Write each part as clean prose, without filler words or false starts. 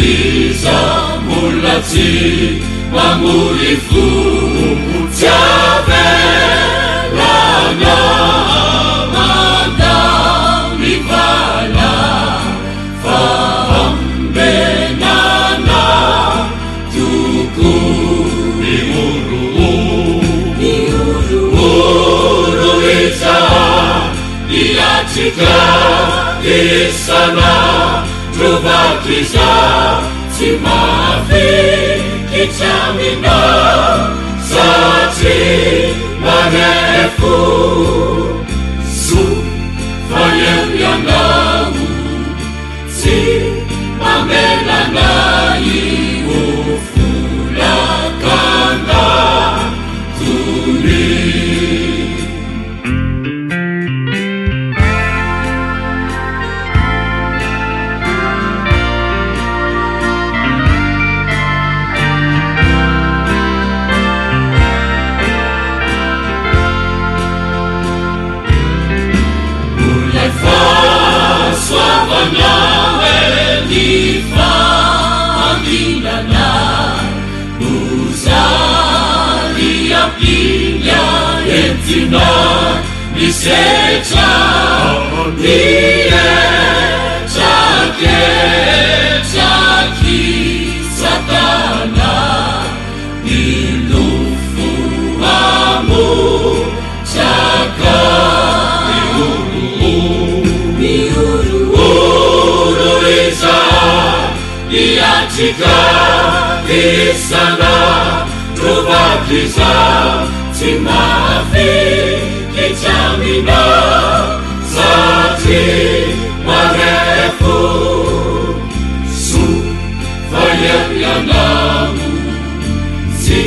iza mulatsy mamuri fo tiavelana mandao mivala fa ambenana toko miuru iza iatrika isana trovakiza tsy mafiky amina satria marefo so fa eo ianao tsy mamelana io folakana tony. Pinga entina misecha chaki satana nilufu amu chaka miuru isa iatika isana trovakiza tsy mafiky amina satria marefo so fa eo ianao tsy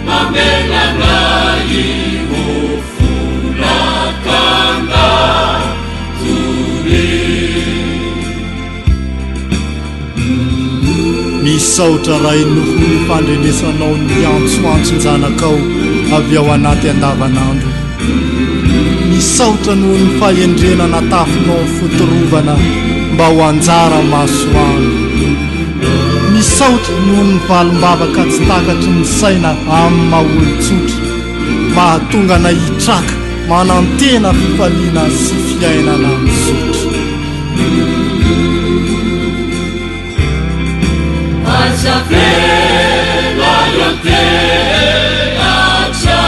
mamelana io folakana tony. misaotra ray nofo ny fandrenesanao ny antsoantson-janakao avy ao anaty andavanandro. Misaotra noho ny fahendrena natafinao fotorovana mba ho anjara masoandro. Misaotra noho ny valim-bavaka tsy takatry ny saina amin'ny maha-olon-tsotra mahatonga na hitraka manantena fifaliana sy fiainana misotra. Azavela yante acha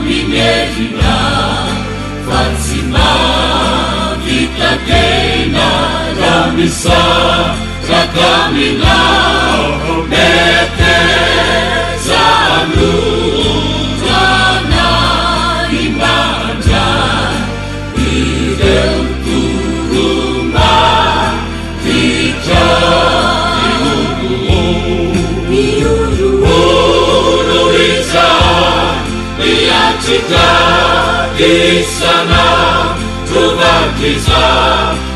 minerina fatsima vitatena ramisa rakamina mete zanu zana imanja ideu turuma vita iatika isana trovakiza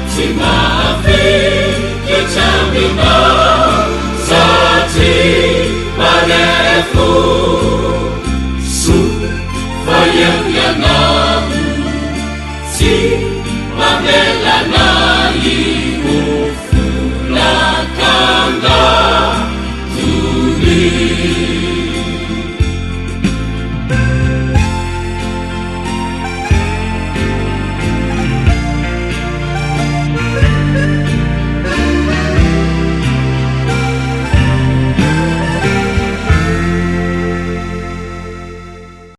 tsy mafiky amina